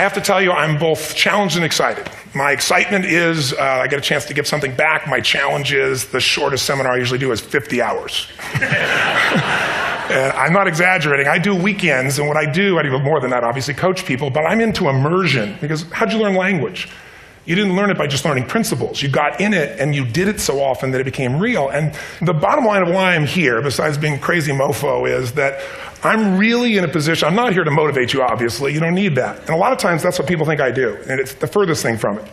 have to tell you, I'm both challenged and excited. My excitement is I get a chance to give something back. My challenge is the shortest seminar I usually do is 50 hours. And I'm not exaggerating. I do weekends, and what I do more than that, obviously, coach people, but I'm into immersion. Because how'd you learn language? You didn't learn it by just learning principles. You got in it, and you did it so often that it became real. And the bottom line of why I'm here, besides being a crazy mofo, is that I'm really in a position, I'm not here to motivate you, obviously. You don't need that. And a lot of times, that's what people think I do, and it's the furthest thing from it.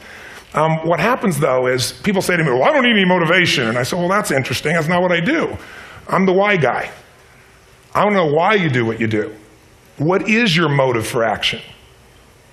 What happens, though, is people say to me, well, I don't need any motivation. And I say, well, that's interesting. That's not what I do. I'm the why guy. I don't know why you do what you do. What is your motive for action?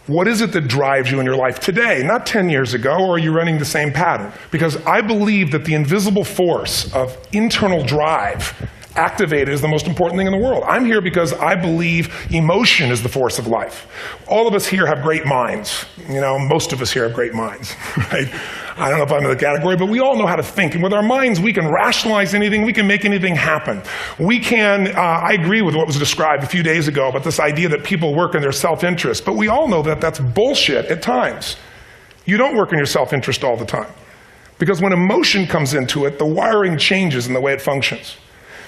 What is it that drives you in your life today, not 10 years ago, or are you running the same pattern? Because I believe that the invisible force of internal drive activated is the most important thing in the world. I'm here because I believe emotion is the force of life. All of us here have great minds. You know, most of us here have great minds, right? I don't know if I'm in the category, but we all know how to think. And with our minds, we can rationalize anything. We can make anything happen. We can, I agree with what was described a few days ago about this idea that people work in their self-interest. But we all know that that's bullshit at times. You don't work in your self-interest all the time. Because when emotion comes into it, the wiring changes in the way it functions.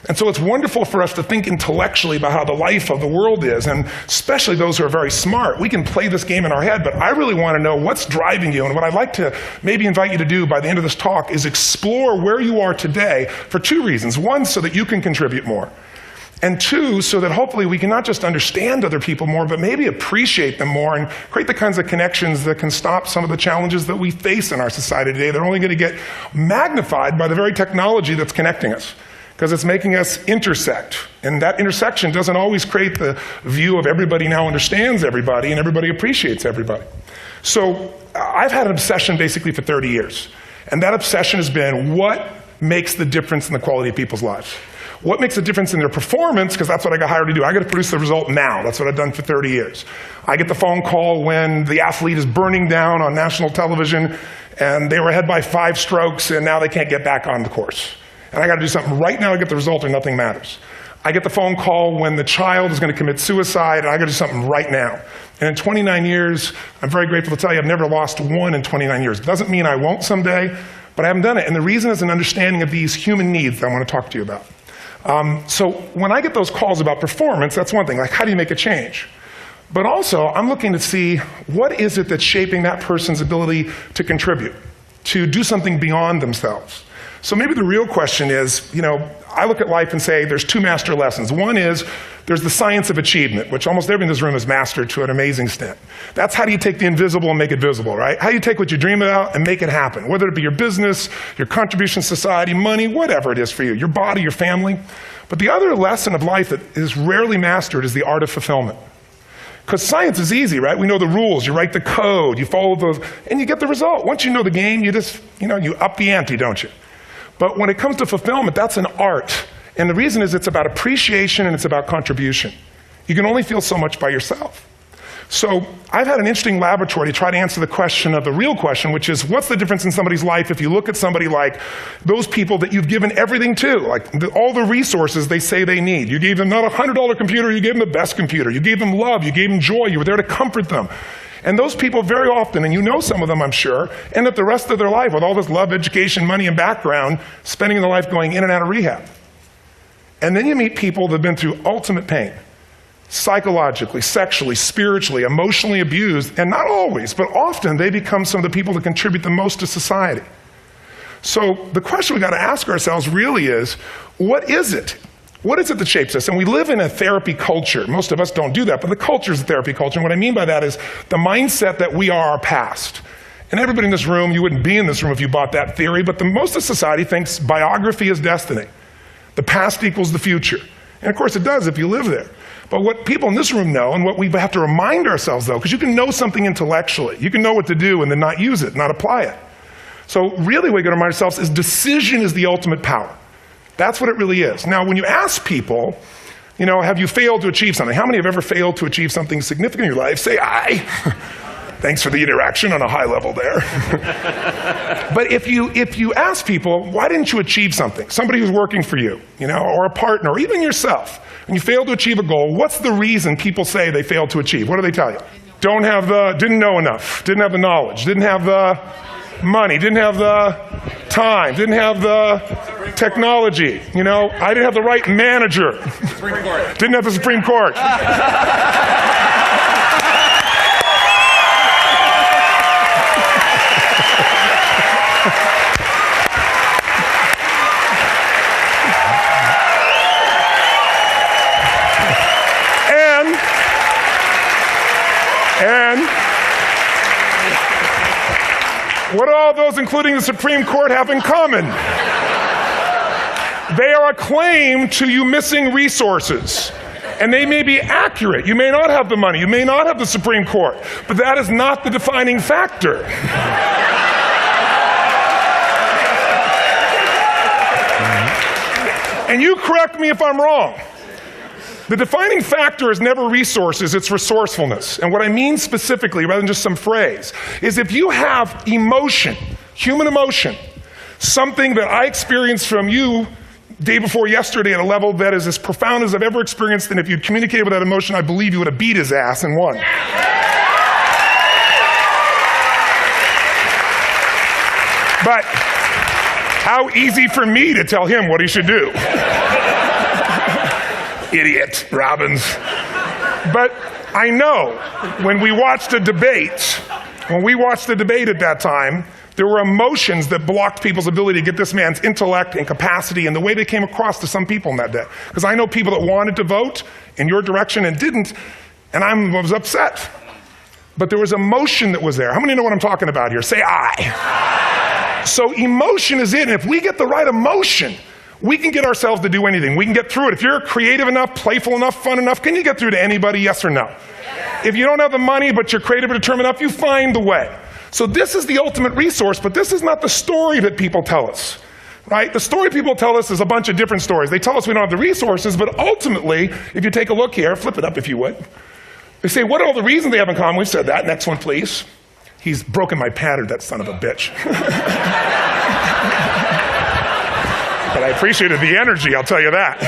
And so it's wonderful for us to think intellectually about how the life of the world is, and especially those who are very smart. We can play this game in our head, but I really want to know what's driving you. And what I'd like to maybe invite you to do by the end of this talk is explore where you are today for two reasons. One, so that you can contribute more. And two, so that hopefully we can not just understand other people more, but maybe appreciate them more and create the kinds of connections that can stop some of the challenges that we face in our society today. They're only going to get magnified by the very technology that's connecting us, because it's making us intersect. And that intersection doesn't always create the view of everybody now understands everybody and everybody appreciates everybody. So I've had an obsession basically for 30 years. And that obsession has been what makes the difference in the quality of people's lives? What makes a difference in their performance? Because that's what I got hired to do. I got to produce the result now. That's what I've done for 30 years. I get the phone call when the athlete is burning down on national television and they were ahead by 5 strokes and now they can't get back on the course. And I got to do something right now to get the result or nothing matters. I get the phone call when the child is going to commit suicide, and I got to do something right now. And in 29 years, I'm very grateful to tell you I've never lost one in 29 years. It doesn't mean I won't someday, but I haven't done it. And the reason is an understanding of these human needs that I want to talk to you about. So when I get those calls about performance, that's one thing, like how do you make a change? But also, I'm looking to see what is it that's shaping that person's ability to contribute, to do something beyond themselves. So maybe the real question is, you know, I look at life and say there's 2 master lessons. One is there's the science of achievement, which almost everyone in this room has mastered to an amazing extent. That's how do you take the invisible and make it visible, right? How do you take what you dream about and make it happen, whether it be your business, your contribution to society, money, whatever it is for you, your body, your family. But the other lesson of life that is rarely mastered is the art of fulfillment. Because science is easy, right? We know the rules. You write the code, you follow those, and you get the result. Once you know the game, you just, you up the ante, don't you? But when it comes to fulfillment, that's an art. And the reason is it's about appreciation and it's about contribution. You can only feel so much by yourself. So I've had an interesting laboratory to try to answer the question of the real question, which is what's the difference in somebody's life if you look at somebody like those people that you've given everything to, like all the resources they say they need. You gave them not a $100 computer, you gave them the best computer. You gave them love, you gave them joy, you were there to comfort them. And those people very often, and you know some of them I'm sure, end up the rest of their life with all this love, education, money, and background, spending their life going in and out of rehab. And then you meet people that have been through ultimate pain, psychologically, sexually, spiritually, emotionally abused, and not always, but often they become some of the people that contribute the most to society. So the question we got to ask ourselves really is, what is it? What is it that shapes us? And we live in a therapy culture. Most of us don't do that, but the culture is a therapy culture. And what I mean by that is the mindset that we are our past. And everybody in this room, you wouldn't be in this room if you bought that theory, but most of society thinks biography is destiny. The past equals the future. And of course it does if you live there. But what people in this room know, and what we have to remind ourselves though, because you can know something intellectually. You can know what to do and then not use it, not apply it. So really what we got to remind ourselves is decision is the ultimate power. That's what it really is. Now, when you ask people, have you failed to achieve something? How many have ever failed to achieve something significant in your life? Say, I. Thanks for the interaction on a high level there. But if you ask people, why didn't you achieve something? Somebody who's working for you, or a partner, or even yourself, and you failed to achieve a goal, what's the reason people say they failed to achieve? What do they tell you? didn't know enough, didn't have the knowledge, didn't have the money, didn't have the time, didn't have the technology. I didn't have the right manager. Didn't have the Supreme Court. And what do all those, including the Supreme Court, have in common? They are a claim to you missing resources. And they may be accurate. You may not have the money. You may not have the Supreme Court. But that is not the defining factor. And you correct me if I'm wrong. The defining factor is never resources, it's resourcefulness. And what I mean specifically, rather than just some phrase, is if you have emotion, human emotion, something that I experienced from you day before yesterday at a level that is as profound as I've ever experienced, and if you'd communicated with that emotion, I believe you would have beat his ass and won. But how easy for me to tell him what he should do. Idiot, Robbins. But I know when we watched the debate at that time, there were emotions that blocked people's ability to get this man's intellect and capacity and the way they came across to some people in that day. Because I know people that wanted to vote in your direction and didn't, and I was upset. But there was emotion that was there. How many know what I'm talking about here? Say I. So emotion is it, and if we get the right emotion, we can get ourselves to do anything. We can get through it. If you're creative enough, playful enough, fun enough, can you get through to anybody, yes or no? Yes. If you don't have the money, but you're creative and determined enough, you find the way. So this is the ultimate resource, but this is not the story that people tell us, right? The story people tell us is a bunch of different stories. They tell us we don't have the resources, but ultimately, if you take a look here, flip it up if you would. They say, what are all the reasons they have in common? We said that. Next one, please. He's broken my pattern, that son of a bitch. But I appreciated the energy, I'll tell you that.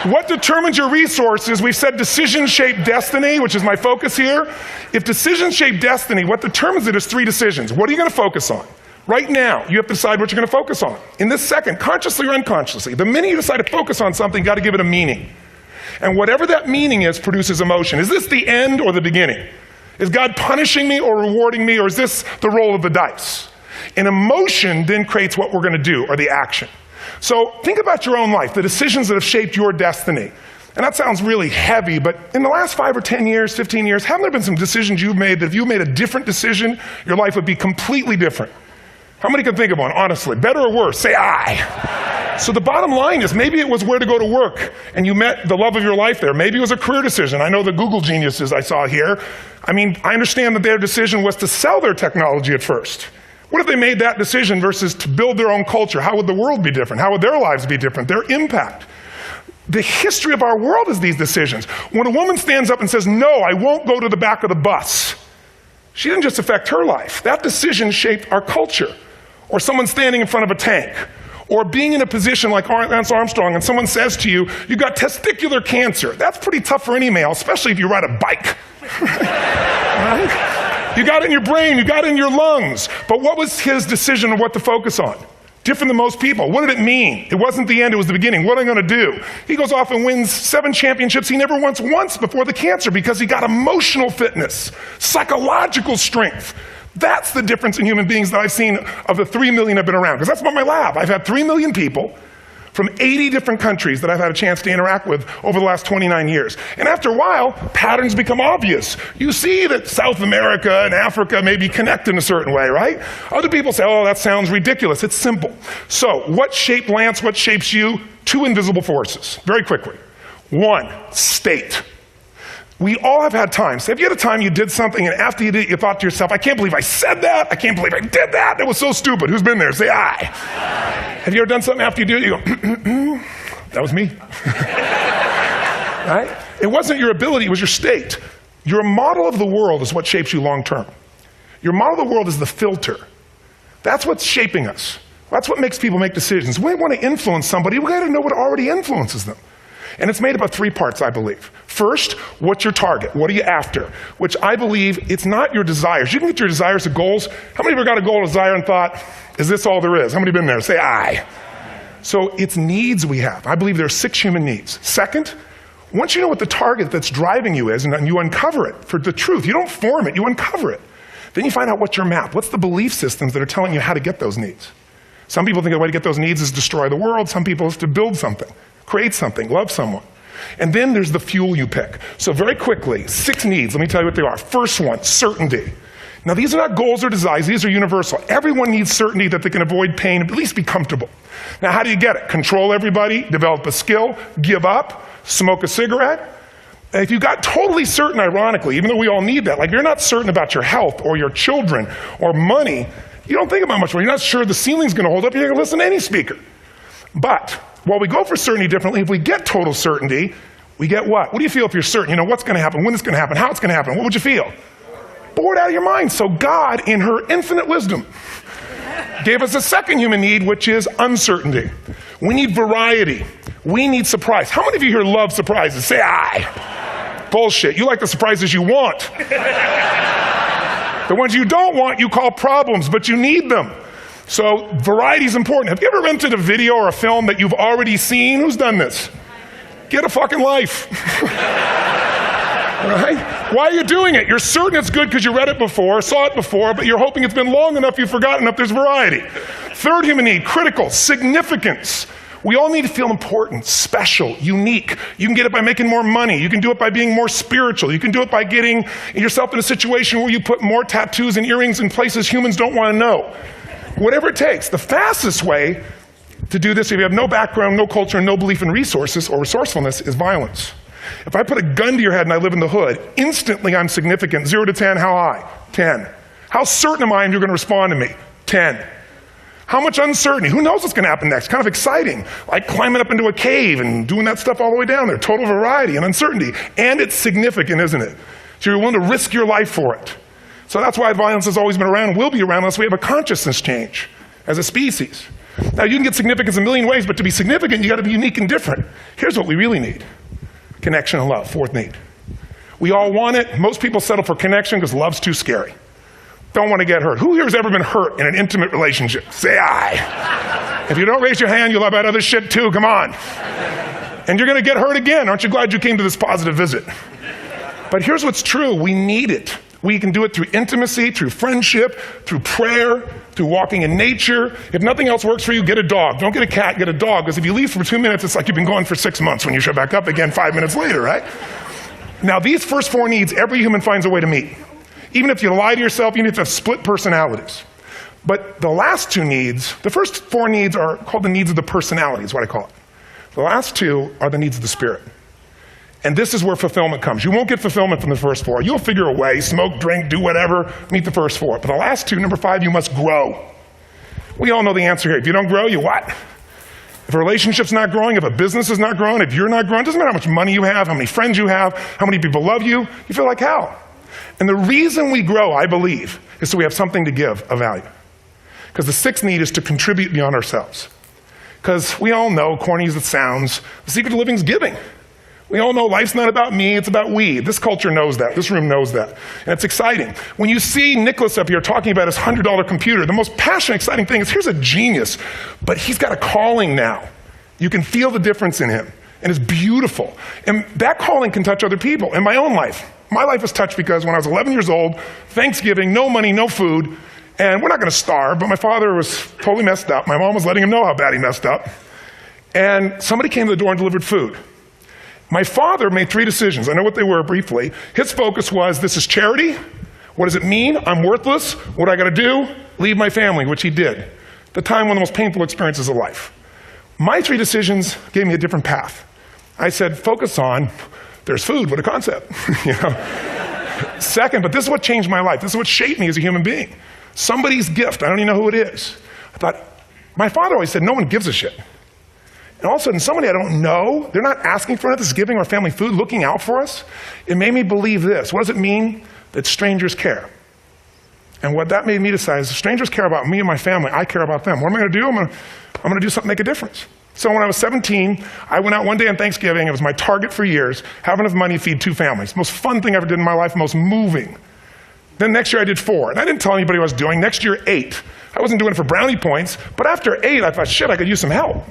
What determines your resources? We've said decisions shape destiny, which is my focus here. If decisions shape destiny, what determines it is 3 decisions. What are you going to focus on? Right now, you have to decide what you're going to focus on. In this second, consciously or unconsciously, the minute you decide to focus on something, you've got to give it a meaning. And whatever that meaning is produces emotion. Is this the end or the beginning? Is God punishing me or rewarding me, or is this the roll of the dice? And emotion then creates what we're going to do, or the action. So think about your own life, the decisions that have shaped your destiny. And that sounds really heavy, but in the last 5 or 10 years, 15 years, haven't there been some decisions you've made that if you made a different decision, your life would be completely different? How many can think of one, honestly? Better or worse? Say I. So the bottom line is maybe it was where to go to work and you met the love of your life there. Maybe it was a career decision. I know the Google geniuses I saw here. I understand that their decision was to sell their technology at first. What if they made that decision versus to build their own culture? How would the world be different? How would their lives be different? Their impact. The history of our world is these decisions. When a woman stands up and says, no, I won't go to the back of the bus, she didn't just affect her life. That decision shaped our culture. Or someone standing in front of a tank. Or being in a position like Lance Armstrong and someone says to you, you've got testicular cancer. That's pretty tough for any male, especially if you ride a bike. Right? You got it in your brain, you got it in your lungs. But what was his decision of what to focus on? Different than most people. What did it mean? It wasn't the end, it was the beginning. What am I going to do? He goes off and wins 7 championships he never won once before the cancer because he got emotional fitness, psychological strength. That's the difference in human beings that I've seen of the 3 million I've been around. Because that's what my lab. I've had 3 million people from 80 different countries that I've had a chance to interact with over the last 29 years. And after a while, patterns become obvious. You see that South America and Africa maybe connect in a certain way, right? Other people say, oh, that sounds ridiculous. It's simple. So what shaped Lance? What shapes you? 2 invisible forces. Very quickly. 1, state. We all have had times. Have you had a time you did something and after you did it, you thought to yourself, I can't believe I said that. I can't believe I did that. That was so stupid. Who's been there? Say aye. Have you ever done something after you do it? You go, that was me. Right? It wasn't your ability, it was your state. Your model of the world is what shapes you long term. Your model of the world is the filter. That's what's shaping us. That's what makes people make decisions. When we want to influence somebody, we got to know what already influences them. And it's made up of 3 parts, I believe. First, what's your target? What are you after? Which I believe it's not your desires. You can get your desires to goals. How many ever got a goal or desire and thought, is this all there is? How many been there? Say aye. So it's needs we have. I believe there are 6 human needs. Second, once you know what the target that's driving you is and you uncover it for the truth, you don't form it, you uncover it. Then you find out what's your map. What's the belief systems that are telling you how to get those needs? Some people think the way to get those needs is destroy the world. Some people is to build something, create something, love someone. And then there's the fuel you pick. So very quickly, 6 needs. Let me tell you what they are. First one, certainty. Now these are not goals or desires. These are universal. Everyone needs certainty that they can avoid pain and at least be comfortable. Now how do you get it? Control everybody, develop a skill, give up, smoke a cigarette. And if you got totally certain, ironically, even though we all need that, like you're not certain about your health or your children or money, you don't think about much more. You're not sure the ceiling's going to hold up. You're going to listen to any speaker. But while we go for certainty differently, if we get total certainty, we get what? What do you feel if you're certain? You know what's going to happen, when it's going to happen, how it's going to happen. What would you feel? Bored out of your mind. So God, in her infinite wisdom, gave us a second human need, which is uncertainty. We need variety. We need surprise. How many of you here love surprises? Say aye. Bullshit. You like the surprises you want. The ones you don't want, you call problems, but you need them. So variety is important. Have you ever rented a video or a film that you've already seen? Who's done this? Get a fucking life. Right? Why are you doing it? You're certain it's good because you read it before, saw it before, but you're hoping it's been long enough you've forgotten enough there's variety. Third human need, critical, significance. We all need to feel important, special, unique. You can get it by making more money. You can do it by being more spiritual. You can do it by getting yourself in a situation where you put more tattoos and earrings in places humans don't want to know. Whatever it takes. The fastest way to do this, if you have no background, no culture, and no belief in resources or resourcefulness, is violence. If I put a gun to your head and I live in the hood, instantly I'm significant. 0 to 10, how high? 10. How certain am I you're going to respond to me? 10. How much uncertainty? Who knows what's going to happen next? Kind of exciting. Like climbing up into a cave and doing that stuff all the way down there. Total variety and uncertainty. And it's significant, isn't it? So you're willing to risk your life for it. So that's why violence has always been around and will be around unless we have a consciousness change as a species. Now you can get significance a million ways, but to be significant, you got to be unique and different. Here's what we really need. Connection and love, fourth need. We all want it. Most people settle for connection because love's too scary. Don't want to get hurt. Who here has ever been hurt in an intimate relationship? Say aye. If you don't raise your hand, you'll have about other shit too. Come on. And you're going to get hurt again. Aren't you glad you came to this positive visit? But here's what's true. We need it. We can do it through intimacy, through friendship, through prayer, through walking in nature. If nothing else works for you, get a dog. Don't get a cat, get a dog. Because if you leave for 2 minutes, it's like you've been gone for 6 months when you show back up again 5 minutes later, right? Now, these first 4 needs, every human finds a way to meet. Even if you lie to yourself, even if you have split personalities. But the last 2 needs, the first 4 needs are called the needs of the personality, is what I call it. The last 2 are the needs of the spirit. And this is where fulfillment comes. You won't get fulfillment from the first 4. You'll figure a way, smoke, drink, do whatever, meet the first 4. But the last 2, number 5, you must grow. We all know the answer here. If you don't grow, you what? If a relationship's not growing, if a business is not growing, if you're not growing, it doesn't matter how much money you have, how many friends you have, how many people love you, you feel like hell. And the reason we grow, I believe, is so we have something to give of value. Because the 6th need is to contribute beyond ourselves. Because we all know, corny as it sounds, the secret of living is giving. We all know life's not about me, it's about we. This culture knows that. This room knows that. And it's exciting. When you see Nicholas up here talking about his $100 computer, the most passionate, exciting thing is here's a genius, but he's got a calling now. You can feel the difference in him. And it's beautiful. And that calling can touch other people. In my own life, my life was touched because when I was 11 years old, Thanksgiving, no money, no food, and we're not going to starve, but my father was totally messed up. My mom was letting him know how bad he messed up. And somebody came to the door and delivered food. My father made 3 decisions. I know what they were briefly. His focus was, this is charity. What does it mean? I'm worthless. What do I got to do? Leave my family, which he did. The time, one of the most painful experiences of life. My 3 decisions gave me a different path. I said, focus on, there's food, what a concept. You know? Second, but this is what changed my life. This is what shaped me as a human being. Somebody's gift. I don't even know who it is. I thought, my father always said, no one gives a shit. And all of a sudden, somebody I don't know, they're not asking for it, this is giving our family food, looking out for us. It made me believe this. What does it mean? That strangers care. And what that made me decide is, strangers care about me and my family, I care about them. What am I going to do? I'm going to do something to make a difference. So when I was 17, I went out one day on Thanksgiving. It was my target for years, have enough money to feed 2 families. Most fun thing I ever did in my life, most moving. Then next year I did 4, and I didn't tell anybody what I was doing. Next year, 8. I wasn't doing it for brownie points, but after 8, I thought, shit, I could use some help.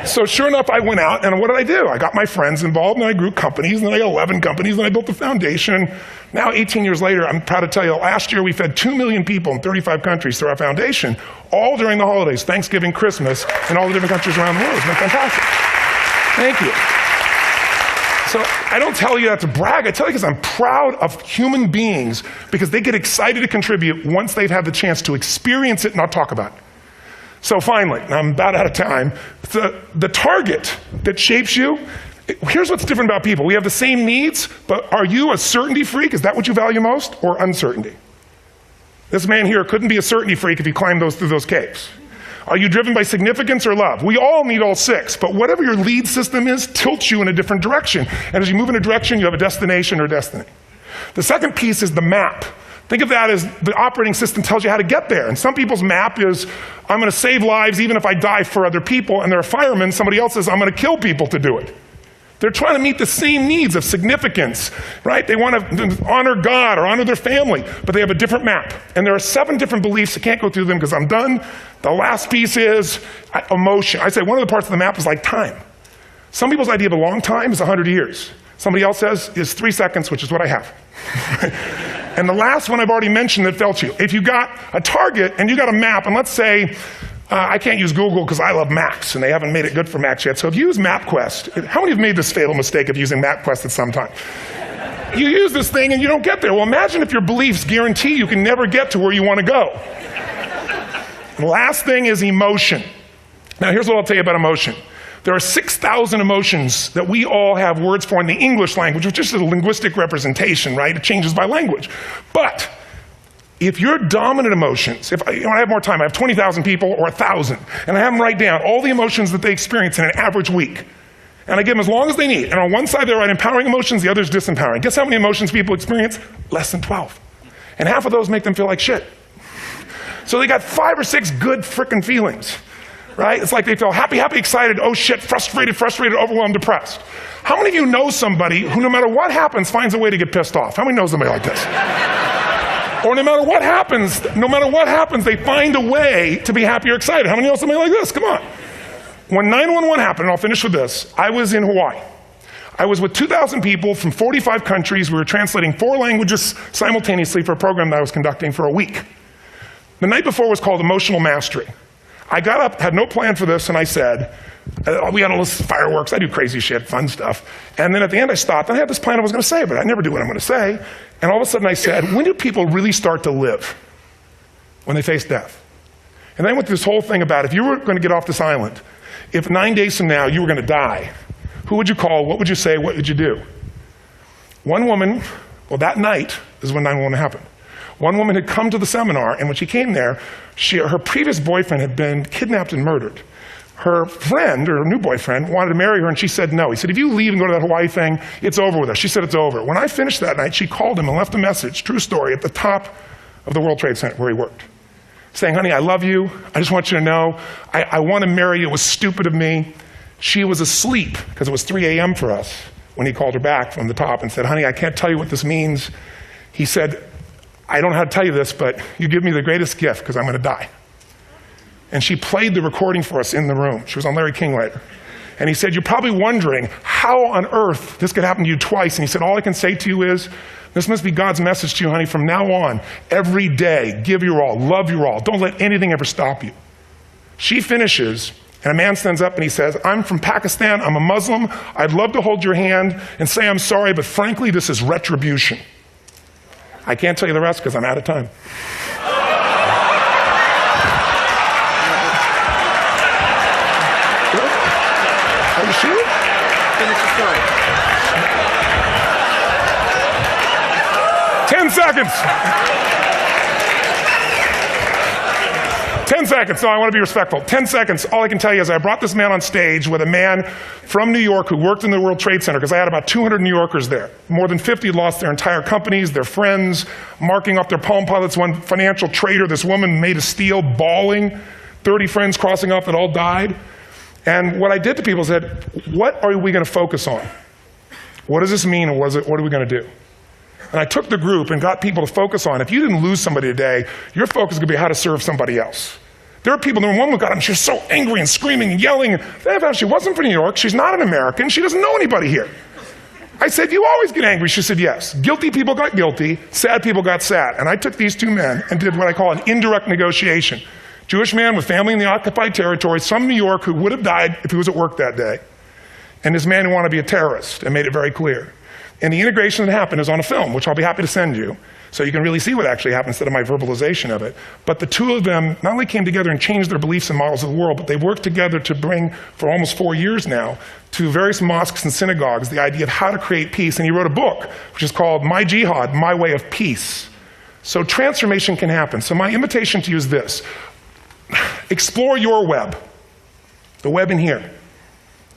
So sure enough, I went out, and what did I do? I got my friends involved, and I grew companies, and then I got 11 companies, and I built a foundation. Now, 18 years later, I'm proud to tell you, last year we fed 2 million people in 35 countries through our foundation, all during the holidays, Thanksgiving, Christmas, in all the different countries around the world. It's been fantastic. Thank you. So I don't tell you that to brag. I tell you because I'm proud of human beings because they get excited to contribute once they've had the chance to experience it, not talk about it. So finally, I'm about out of time, the target that shapes you, here's what's different about people. We have the same needs, but are you a certainty freak? Is that what you value most, or uncertainty? This man here couldn't be a certainty freak if he climbed through those caves. Are you driven by significance or love? We all need all 6, but whatever your lead system is tilts you in a different direction. And as you move in a direction, you have a destination or destiny. The second piece is the map. Think of that as the operating system tells you how to get there. And some people's map is, I'm going to save lives even if I die for other people. And they're a fireman. Somebody else says, I'm going to kill people to do it. They're trying to meet the same needs of significance, right? They want to honor God or honor their family, but they have a different map. And there are 7 different beliefs. I can't go through them because I'm done. The last piece is emotion. I say one of the parts of the map is like time. Some people's idea of a long time is 100 years. Somebody else says is 3 seconds, which is what I have. And the last one I've already mentioned that felt you. If you got a target and you got a map, and let's say, I can't use Google because I love Macs, and they haven't made it good for Macs yet. So if you use MapQuest, how many have made this fatal mistake of using MapQuest at some time? You use this thing and you don't get there. Well, imagine if your beliefs guarantee you can never get to where you want to go. The last thing is emotion. Now, here's what I'll tell you about emotion. There are 6,000 emotions that we all have words for in the English language, which is just a linguistic representation, right? It changes by language. But if your dominant emotions, I have more time, I have 20,000 people or 1,000, and I have them write down all the emotions that they experience in an average week. And I give them as long as they need. And on one side, they write empowering emotions, the other is disempowering. Guess how many emotions people experience? Less than 12. And half of those make them feel like shit. So they got 5 or 6 good frickin' feelings, right? It's like they feel happy, happy, excited, oh shit, frustrated, overwhelmed, depressed. How many of you know somebody who no matter what happens finds a way to get pissed off? How many know somebody like this? Or no matter what happens, they find a way to be happy or excited. How many know somebody like this? Come on. When 9/11 happened, and I'll finish with this, I was in Hawaii. I was with 2,000 people from 45 countries. We were translating 4 languages simultaneously for a program that I was conducting for a week. The night before was called Emotional Mastery. I got up, had no plan for this, and I said, we had all this fireworks, I do crazy shit, fun stuff. And then at the end I stopped, and I had this plan I was going to say, but I never do what I'm going to say. And all of a sudden I said, when do people really start to live? When they face death. And then I went through this whole thing about if you were going to get off this island, if 9 days from now you were going to die, who would you call, what would you say, what would you do? One woman, well that night is when 9/11 happened. One woman had come to the seminar, and when she came there, her previous boyfriend had been kidnapped and murdered. Her friend, or her new boyfriend, wanted to marry her, and she said no. He said, if you leave and go to that Hawaii thing, it's over with us. She said it's over. When I finished that night, she called him and left a message, true story, at the top of the World Trade Center where he worked, saying, honey, I love you. I just want you to know, I want to marry you. It was stupid of me. She was asleep, because it was 3 a.m. for us, when he called her back from the top and said, honey, I can't tell you what this means. He said, I don't know how to tell you this, but you give me the greatest gift because I'm going to die. And she played the recording for us in the room. She was on Larry King later. And he said, you're probably wondering how on earth this could happen to you twice. And he said, all I can say to you is, this must be God's message to you, honey. From now on, every day, give your all, love your all. Don't let anything ever stop you. She finishes, and a man stands up and he says, I'm from Pakistan, I'm a Muslim. I'd love to hold your hand and say I'm sorry, but frankly, this is retribution. I can't tell you the rest because I'm out of time. Are you sure? Finish the story. 10 seconds. 10 seconds. No, I want to be respectful. 10 seconds. All I can tell you is I brought this man on stage with a man from New York who worked in the World Trade Center, because I had about 200 New Yorkers there. More than 50 lost their entire companies, their friends, marking off their Palm Pilots. One financial trader, this woman made of steel, bawling. 30 friends crossing off that all died. And what I did to people is said, what are we going to focus on? What does this mean, and what are we going to do? And I took the group and got people to focus on, if you didn't lose somebody today, your focus is going to be how to serve somebody else. There are people, one woman got him, she was so angry and screaming and yelling. And she wasn't from New York, she's not an American, she doesn't know anybody here. I said, you always get angry. She said, yes. Guilty people got guilty, sad people got sad. And I took these two men and did what I call an indirect negotiation. Jewish man with family in the occupied territory, some New York who would have died if he was at work that day, and this man who wanted to be a terrorist, and made it very clear. And the integration that happened is on a film, which I'll be happy to send you, so you can really see what actually happened instead of my verbalization of it. But the two of them not only came together and changed their beliefs and models of the world, but they worked together to bring, for almost 4 years now, to various mosques and synagogues, the idea of how to create peace. And he wrote a book, which is called My Jihad, My Way of Peace. So transformation can happen. So my invitation to you is this. Explore your web, the web in here.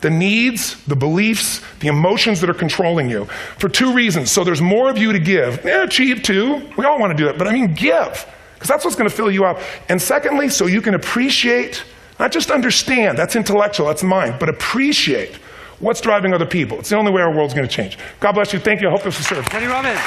The needs, the beliefs, the emotions that are controlling you. For two reasons. So there's more of you to give. Achieve too. We all want to do it. But I mean give. Because that's what's going to fill you up. And secondly, so you can appreciate, not just understand, that's intellectual, that's mind, but appreciate what's driving other people. It's the only way our world's going to change. God bless you. Thank you. I hope this will serve. Teddy Robbins.